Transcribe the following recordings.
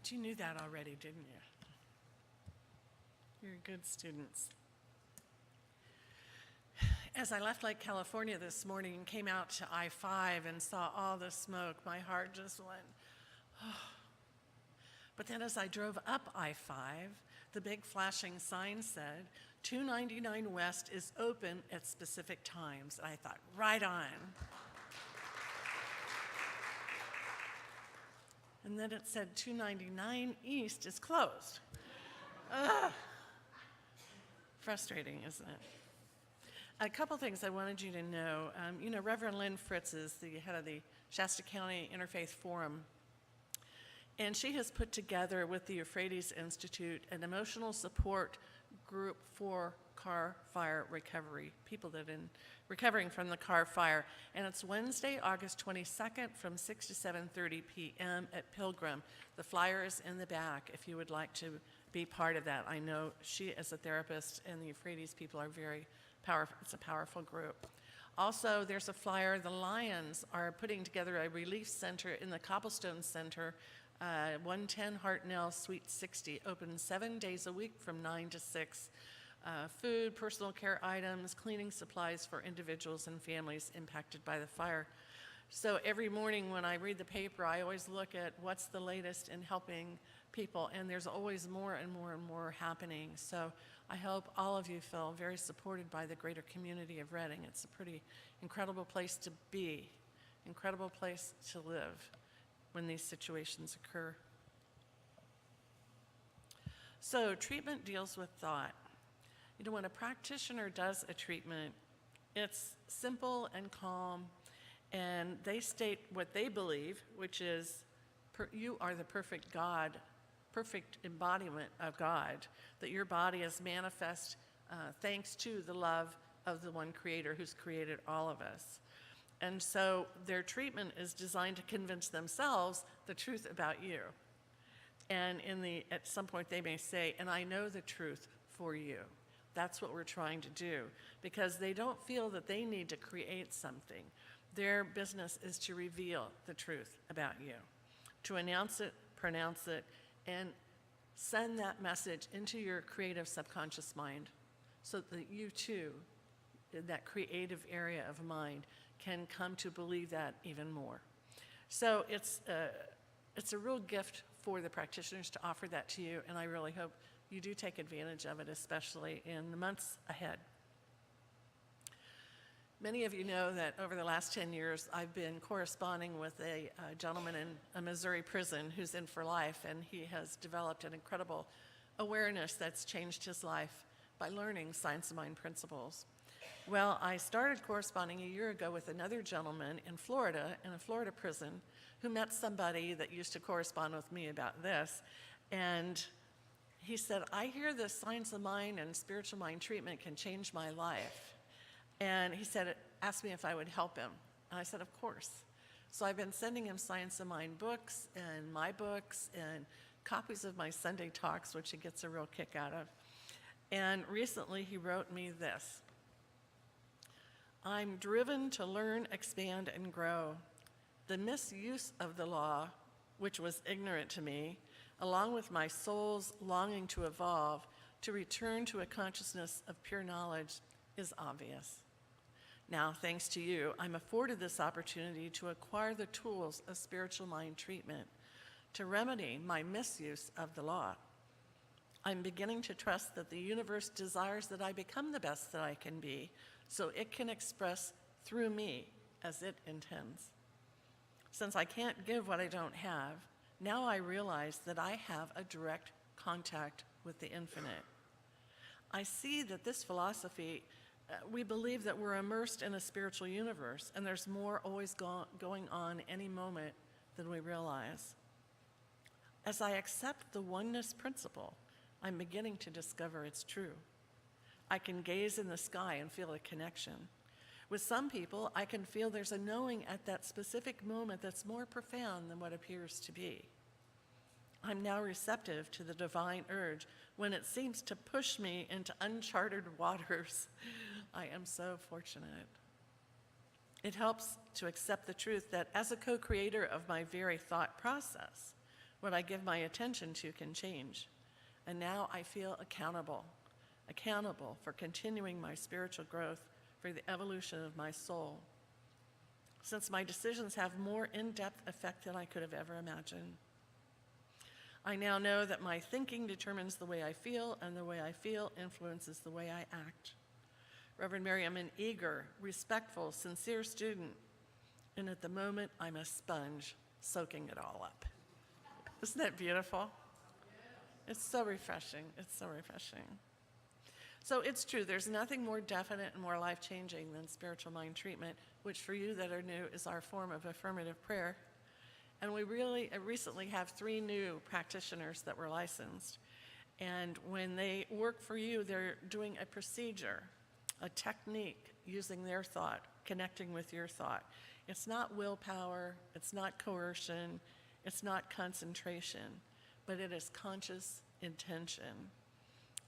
But you knew that already, didn't you? You're good students. As I left Lake California this morning and came out to I-5 and saw all the smoke, my heart just went, oh. But then as I drove up I-5, the big flashing sign said, 299 West is open at specific times. And I thought, right on. And then it said 299 East is closed. Ugh. Frustrating, isn't it? A couple things I wanted you to know. Reverend Lynn Fritz is the head of the Shasta County Interfaith Forum. And she has put together with the Euphrates Institute an emotional support group for car fire recovery, people that are recovering from the car fire. And it's Wednesday, August 22nd from 6 to 7:30 p.m. at Pilgrim. The flyer is in the back if you would like to be part of that. I know she, as a therapist, and the Euphrates people are very powerful. It's a powerful group. Also, there's a flyer. The Lions are putting together a relief center in the Cobblestone Center, 110 Hartnell, Suite 60, open 7 days a week from 9 to 6. Food, personal care items, cleaning supplies for individuals and families impacted by the fire. So every morning when I read the paper, I always look at what's the latest in helping people, and there's always more and more and more happening. So I hope all of you feel very supported by the greater community of Redding. It's a pretty incredible place to be, incredible place to live when these situations occur. So treatment deals with thought. When a practitioner does a treatment, it's simple and calm, and they state what they believe, which is you are the perfect God, perfect embodiment of God, that your body is manifest thanks to the love of the one Creator who's created all of us. And so their treatment is designed to convince themselves the truth about you. And at some point they may say, and I know the truth for you. That's what we're trying to do, because they don't feel that they need to create something. Their business is to reveal the truth about you, to announce it, pronounce it, and send that message into your creative subconscious mind so that you too, in that creative area of mind, can come to believe that even more. So it's a real gift for the practitioners to offer that to you, and I really hope you do take advantage of it, especially in the months ahead. Many of you know that over the last 10 years, I've been corresponding with a gentleman in a Missouri prison who's in for life, and he has developed an incredible awareness that's changed his life by learning science of mind principles. Well, I started corresponding a year ago with another gentleman in Florida, in a Florida prison, who met somebody that used to correspond with me about this, and he said, I hear the science of mind and spiritual mind treatment can change my life. And he said, asked me if I would help him. And I said, of course. So I've been sending him Science of Mind books and my books and copies of my Sunday talks, which he gets a real kick out of. And recently he wrote me this: I'm driven to learn, expand, and grow. The misuse of the law, which was ignorant to me, along with my soul's longing to evolve, to return to a consciousness of pure knowledge, is obvious. Now, thanks to you, I'm afforded this opportunity to acquire the tools of spiritual mind treatment to remedy my misuse of the law. I'm beginning to trust that the universe desires that I become the best that I can be, so it can express through me as it intends. Since I can't give what I don't have, now I realize that I have a direct contact with the infinite. I see that this philosophy, we believe that we're immersed in a spiritual universe, and there's more always going on any moment than we realize. As I accept the oneness principle, I'm beginning to discover it's true. I can gaze in the sky and feel a connection. With some people, I can feel there's a knowing at that specific moment that's more profound than what appears to be. I'm now receptive to the divine urge when it seems to push me into uncharted waters. I am so fortunate. It helps to accept the truth that as a co-creator of my very thought process, What I give my attention to can change. And now I feel accountable for continuing my spiritual growth, for the evolution of my soul. Since my decisions have more in-depth effect than I could have ever imagined. I now know that my thinking determines the way I feel, and the way I feel influences the way I act. Reverend Mary, I'm an eager, respectful, sincere student, and at the moment, I'm a sponge, soaking it all up. Isn't that beautiful? It's so refreshing. It's so refreshing. So it's true, there's nothing more definite and more life-changing than spiritual mind treatment, which for you that are new is our form of affirmative prayer. And we recently have 3 new practitioners that were licensed. And when they work for you, they're doing a procedure, a technique, using their thought, connecting with your thought. It's not willpower, it's not coercion, it's not concentration, but it is conscious intention.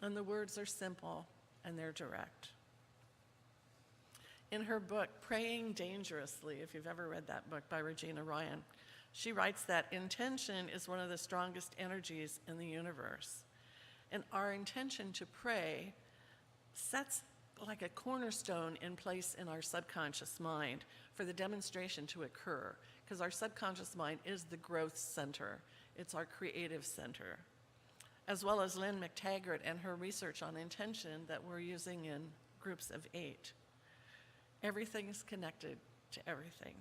And the words are simple and they're direct. In her book, Praying Dangerously, if you've ever read that book by Regina Ryan, she writes that intention is one of the strongest energies in the universe. And our intention to pray sets like a cornerstone in place in our subconscious mind for the demonstration to occur, because our subconscious mind is the growth center. It's our creative center. As well as Lynn McTaggart and her research on intention that we're using in groups of 8. Everything is connected to everything.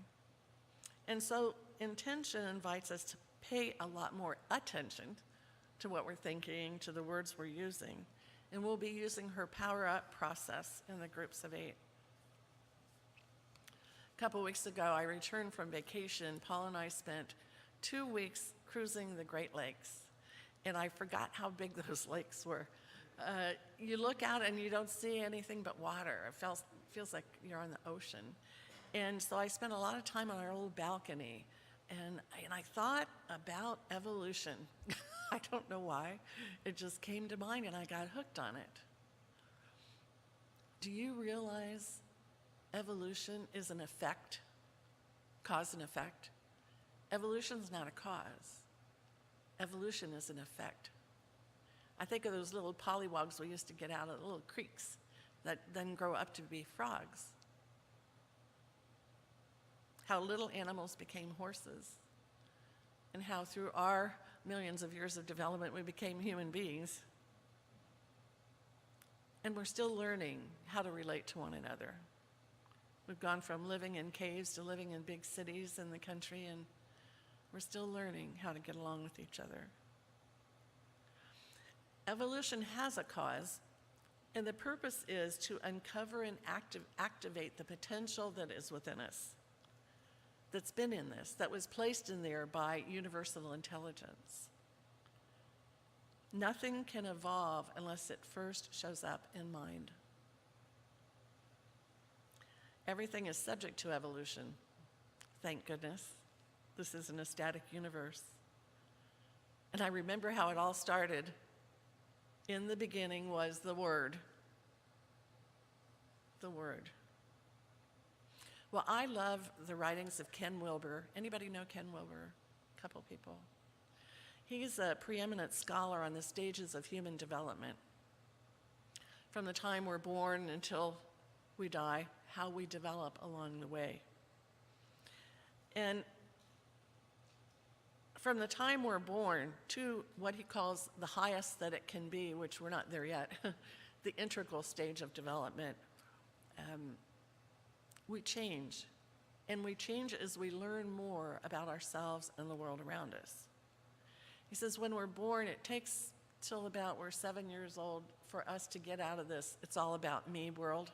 And so intention invites us to pay a lot more attention to what we're thinking, to the words we're using. And we'll be using her Power Up process in the groups of 8. A couple weeks ago, I returned from vacation. Paul and I spent 2 weeks cruising the Great Lakes. And I forgot how big those lakes were. You look out and you don't see anything but water. It feels like you're on the ocean. And so I spent a lot of time on our little balcony. And I thought about evolution. I don't know why. It just came to mind and I got hooked on it. Do you realize evolution is an effect? Cause and effect? Evolution's not a cause. Evolution is an effect. I think of those little pollywogs we used to get out of the little creeks that then grow up to be frogs. How little animals became horses, and how through our millions of years of development we became human beings. And we're still learning how to relate to one another. We've gone from living in caves to living in big cities in the country, and we're still learning how to get along with each other. Evolution has a cause, and the purpose is to uncover and activate the potential that is within us, that's been in this, that was placed in there by universal intelligence. Nothing can evolve unless it first shows up in mind. Everything is subject to evolution, thank goodness. This isn't a static universe. And I remember how it all started. In the beginning was the Word. The Word. Well, I love the writings of Ken Wilber. Anybody know Ken Wilber? A couple people. He's a preeminent scholar on the stages of human development. From the time we're born until we die, how we develop along the way. And from the time we're born to what he calls the highest that it can be, which we're not there yet, the integral stage of development, we change. And we change as we learn more about ourselves and the world around us. He says when we're born, it takes till about we're 7 years old for us to get out of this "it's all about me" world.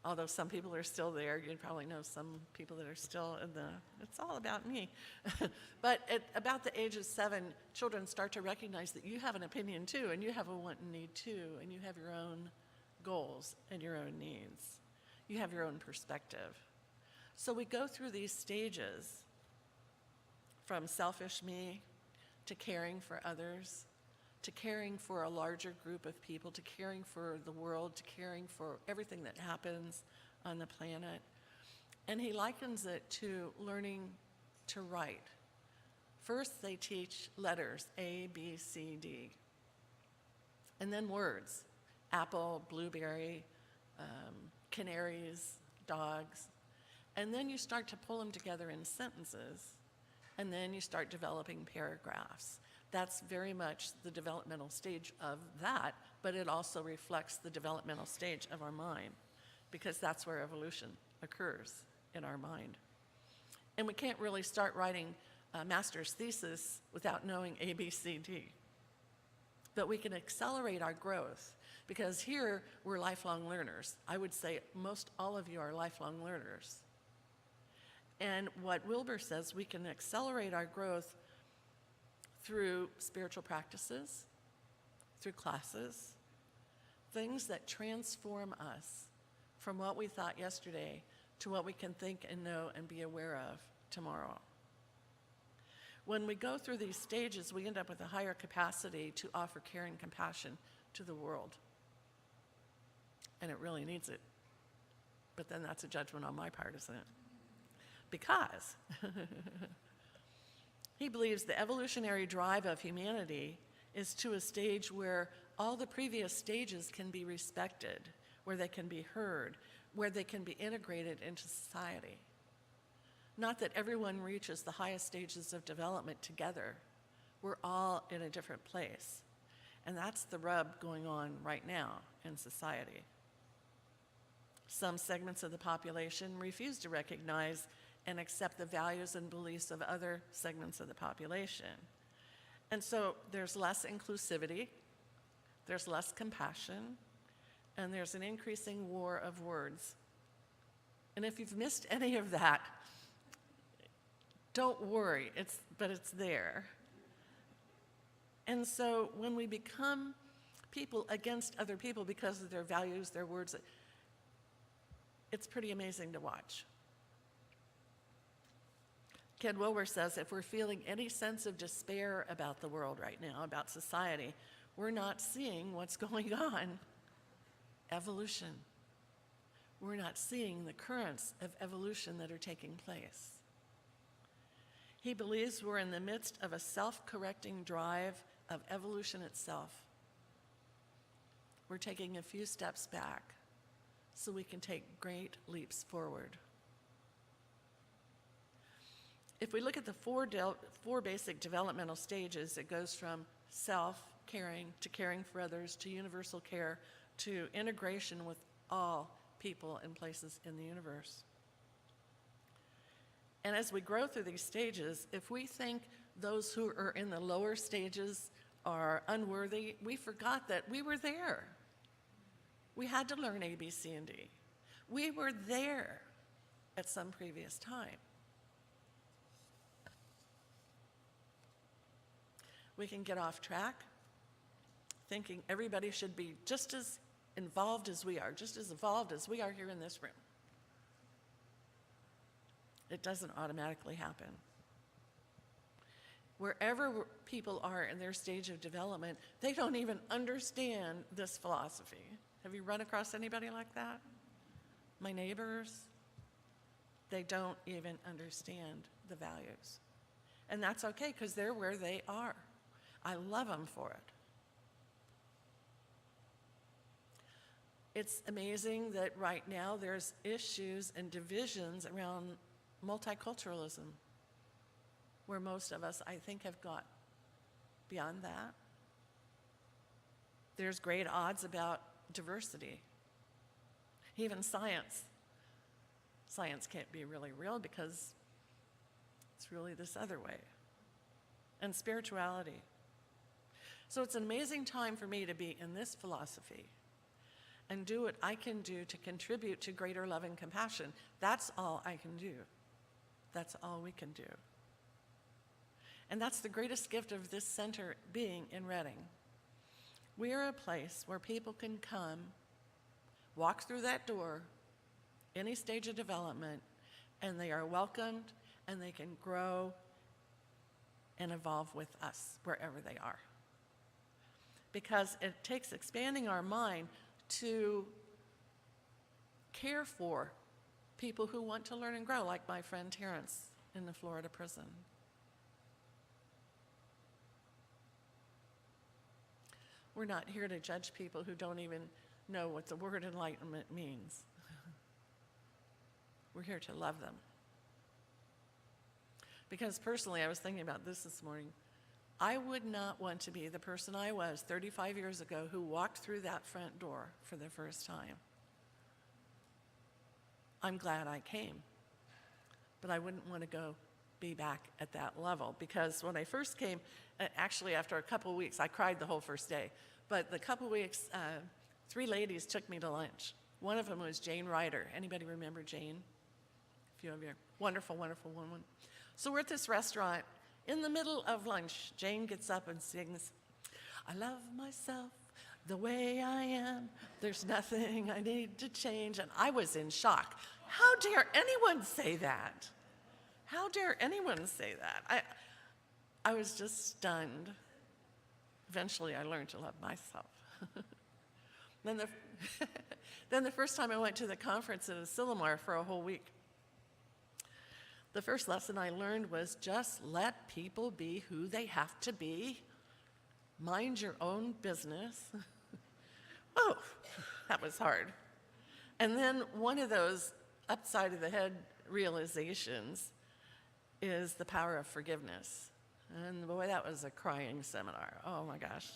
Although some people are still there, you probably know some people that are still in the "it's all about me." But at about the age of 7, children start to recognize that you have an opinion too, and you have a want and need too, and you have your own goals and your own needs. You have your own perspective. So we go through these stages from selfish me to caring for others, to caring for a larger group of people, to caring for the world, to caring for everything that happens on the planet. And he likens it to learning to write First, they teach letters, A, B, C, D, and then words, apple, blueberry, canaries, dogs. And then you start to pull them together in sentences, and then you start developing paragraphs. That's very much the developmental stage of that, but it also reflects the developmental stage of our mind, because that's where evolution occurs, in our mind. And we can't really start writing a master's thesis without knowing A, B, C, D. But we can accelerate our growth, because here we're lifelong learners. I would say most all of you are lifelong learners. And what Wilber says, we can accelerate our growth through spiritual practices, through classes, things that transform us from what we thought yesterday to what we can think and know and be aware of tomorrow. When we go through these stages, we end up with a higher capacity to offer care and compassion to the world. And it really needs it. But then that's a judgment on my part, isn't it? Because he believes the evolutionary drive of humanity is to a stage where all the previous stages can be respected, where they can be heard, where they can be integrated into society. Not that everyone reaches the highest stages of development together. We're all in a different place. And that's the rub going on right now in society. Some segments of the population refuse to recognize and accept the values and beliefs of other segments of the population. And so there's less inclusivity, there's less compassion, and there's an increasing war of words. And if you've missed any of that, don't worry, but it's there. And so when we become people against other people because of their values, their words, it's pretty amazing to watch. Ken Wilber says, if we're feeling any sense of despair about the world right now, about society, we're not seeing what's going on. Evolution. We're not seeing the currents of evolution that are taking place. He believes we're in the midst of a self-correcting drive of evolution itself. We're taking a few steps back so we can take great leaps forward. If we look at the four basic developmental stages, it goes from self-caring to caring for others to universal care to integration with all people and places in the universe. And as we grow through these stages, if we think those who are in the lower stages are unworthy, we forgot that we were there. We had to learn A, B, C, and D. We were there at some previous time. We can get off track, thinking everybody should be just as involved as we are, just as evolved as we are here in this room. It doesn't automatically happen. Wherever people are in their stage of development, they don't even understand this philosophy. Have you run across anybody like that? My neighbors, they don't even understand the values. And that's okay, because they're where they are. I love them for it. It's amazing that right now there's issues and divisions around multiculturalism, where most of us, I think, have got beyond that. There's great odds about diversity. Even science. Science can't be really real because it's really this other way. And spirituality. So it's an amazing time for me to be in this philosophy and do what I can do to contribute to greater love and compassion. That's all I can do. That's all we can do. And that's the greatest gift of this center being in Redding. We are a place where people can come, walk through that door, any stage of development, and they are welcomed, and they can grow and evolve with us wherever they are. Because it takes expanding our mind to care for people who want to learn and grow, like my friend Terrence in the Florida prison. We're not here to judge people who don't even know what the word enlightenment means. We're here to love them. Because personally, I was thinking about this morning. I would not want to be the person I was 35 years ago who walked through that front door for the first time. I'm glad I came, but I wouldn't want to be back at that level, because when I first came, actually after a couple of weeks, I cried the whole first day, but the couple of weeks, 3 ladies took me to lunch. One of them was Jane Ryder. Anybody remember Jane? A few of you. Wonderful, wonderful woman. So we're at this restaurant. In the middle of lunch, Jane gets up and sings, "I love myself the way I am. There's nothing I need to change." And I was in shock. How dare anyone say that? How dare anyone say that? I was just stunned. Eventually, I learned to love myself. Then the first time I went to the conference at Asilomar for a whole week, the first lesson I learned was just let people be who they have to be. Mind your own business. Oh, that was hard. And then one of those upside of the head realizations is the power of forgiveness. And boy, that was a crying seminar. Oh my gosh.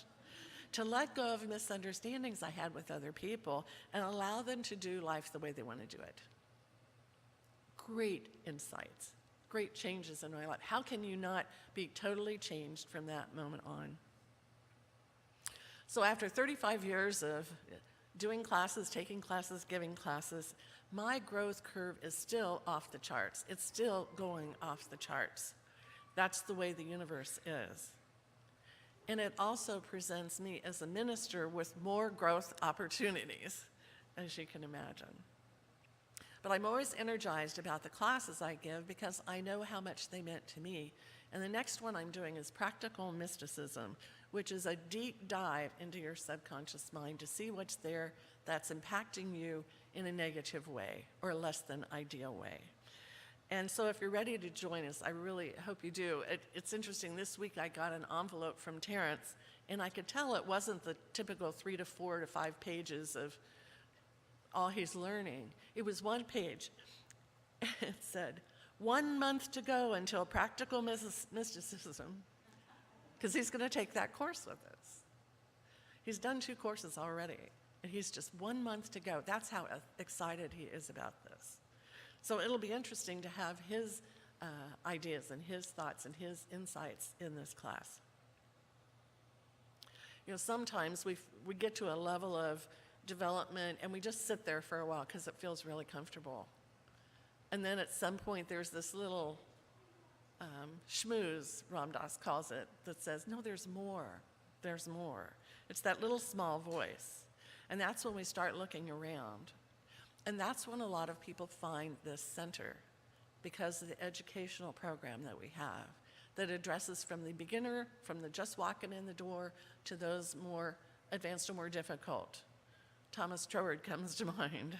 To let go of misunderstandings I had with other people and allow them to do life the way they want to do it. Great insights, great changes in my life. How can you not be totally changed from that moment on? So after 35 years of doing classes, taking classes, giving classes, my growth curve is still off the charts. It's still going off the charts. That's the way the universe is. And it also presents me as a minister with more growth opportunities, as you can imagine. But I'm always energized about the classes I give because I know how much they meant to me. And the next one I'm doing is Practical Mysticism, which is a deep dive into your subconscious mind to see what's there that's impacting you in a negative way or a less than ideal way. And so if you're ready to join us, I really hope you do. It's interesting, this week I got an envelope from Terrence, and I could tell it wasn't the typical 3 to 4 to 5 pages of all he's learning. It was 1 page. It said, 1 month to go until Practical Mysticism, because he's going to take that course with us. He's done 2 courses already, and he's just 1 month to go. That's how excited he is about this. So it'll be interesting to have his ideas and his thoughts and his insights in this class. You know, sometimes we get to a level of development and we just sit there for a while because it feels really comfortable. And then at some point there's this little schmooze, Ram Dass calls it, that says, no, there's more, there's more. It's that little small voice. And that's when we start looking around. And that's when a lot of people find this center, because of the educational program that we have that addresses from the beginner, from the just walking in the door, to those more advanced or more difficult. Thomas Troward comes to mind.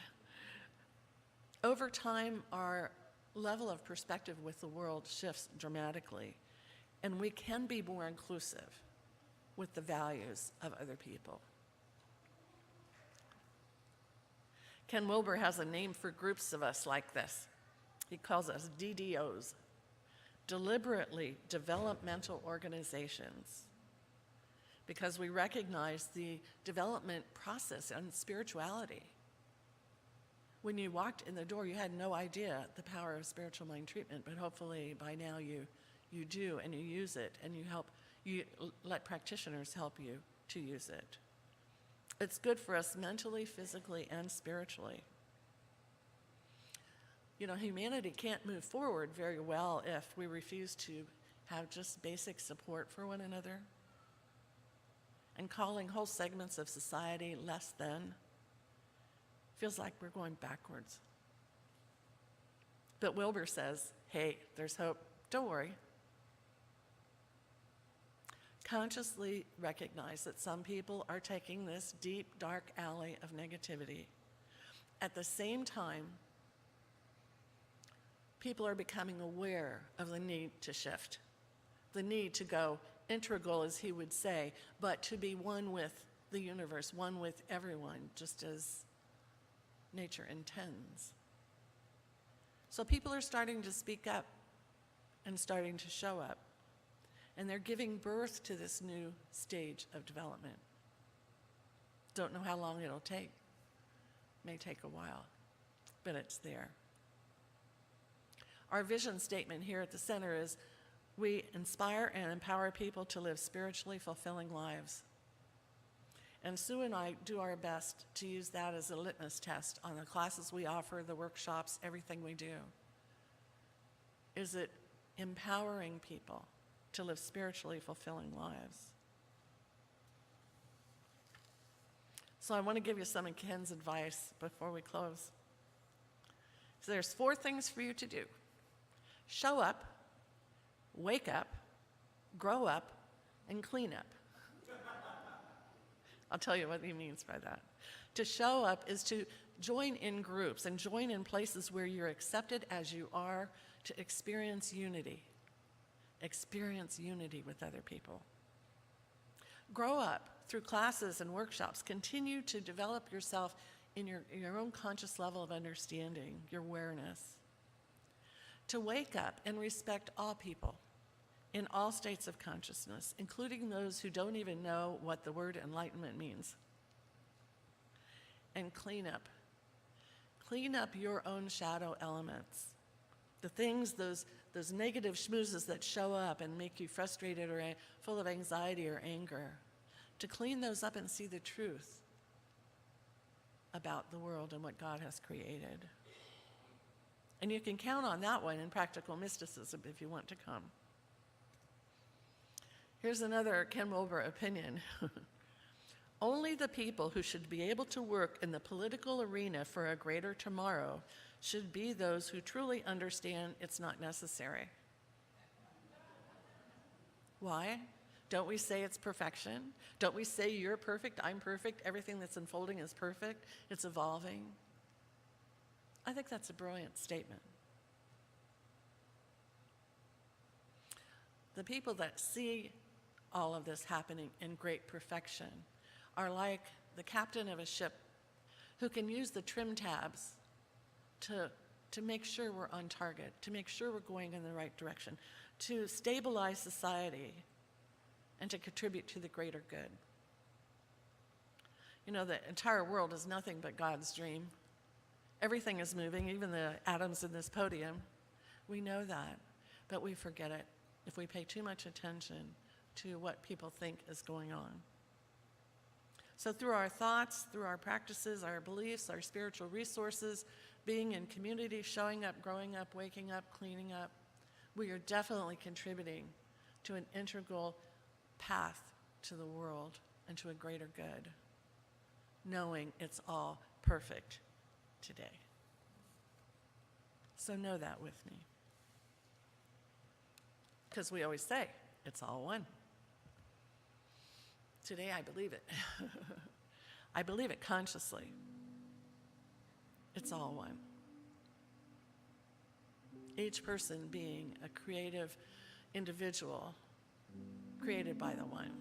Over time, our level of perspective with the world shifts dramatically, and we can be more inclusive with the values of other people. Ken Wilber has a name for groups of us like this. He calls us DDOs, deliberately developmental organizations, because we recognize the development process and spirituality. When you walked in the door, you had no idea the power of spiritual mind treatment, but hopefully by now you do, and you use it, and you let practitioners help you to use it. It's good for us mentally, physically, and spiritually. You know, humanity can't move forward very well if we refuse to have just basic support for one another. And calling whole segments of society less than feels like we're going backwards. But Wilber says, hey, there's hope. Don't worry. Consciously recognize that some people are taking this deep, dark alley of negativity. At the same time, people are becoming aware of the need to shift, the need to go integral, as he would say, but to be one with the universe, one with everyone, just as nature intends. So people are starting to speak up and starting to show up. And they're giving birth to this new stage of development. Don't know how long it'll take. May take a while, but it's there. Our vision statement here at the center is, we inspire and empower people to live spiritually fulfilling lives. And Sue and I do our best to use that as a litmus test on the classes we offer, the workshops, everything we do. Is it empowering people to live spiritually fulfilling lives? So I want to give you some of Ken's advice before we close. So there's 4 things for you to do. Show up, wake up, grow up, and clean up. I'll tell you what he means by that. To show up is to join in groups and join in places where you're accepted as you are, to experience unity. Experience unity with other people. Grow up through classes and workshops. Continue to develop yourself in your own conscious level of understanding, your awareness. To wake up and respect all people in all states of consciousness, including those who don't even know what the word enlightenment means. And clean up. Clean up your own shadow elements. The things, those negative schmoozes that show up and make you frustrated or full of anxiety or anger. To clean those up and see the truth about the world and what God has created. And you can count on that one in Practical Mysticism if you want to come. Here's another Ken Wilber opinion. Only the people who should be able to work in the political arena for a greater tomorrow should be those who truly understand it's not necessary. Why? Don't we say it's perfection? Don't we say you're perfect, I'm perfect, everything that's unfolding is perfect, it's evolving? I think that's a brilliant statement. The people that see all of this happening in great perfection are like the captain of a ship who can use the trim tabs to make sure we're on target, to make sure we're going in the right direction, to stabilize society, and to contribute to the greater good. You know, the entire world is nothing but God's dream. Everything is moving, even the atoms in this podium. We know that, but we forget it if we pay too much attention to what people think is going on. So through our thoughts, through our practices, our beliefs, our spiritual resources, being in community, showing up, growing up, waking up, cleaning up, we are definitely contributing to an integral path to the world and to a greater good, knowing it's all perfect today. So know that with me. Because we always say, it's all one. Today I believe it. I believe it consciously. It's all one. Each person being a creative individual created by the one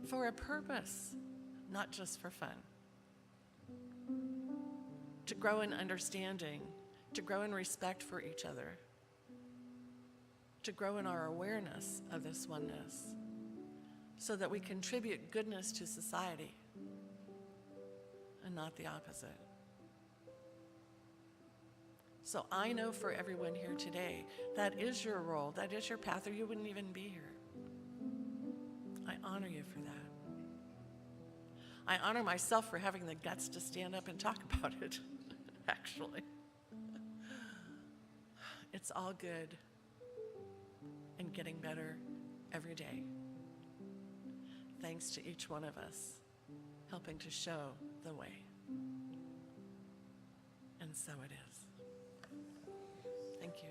for a purpose, not just for fun. To grow in understanding, to grow in respect for each other, to grow in our awareness of this oneness, so that we contribute goodness to society and not the opposite. So I know for everyone here today, that is your role, that is your path, or you wouldn't even be here. I honor you for that. I honor myself for having the guts to stand up and talk about it, actually. It's all good and getting better every day. Thanks to each one of us helping to show the way. And so it is. Thank you.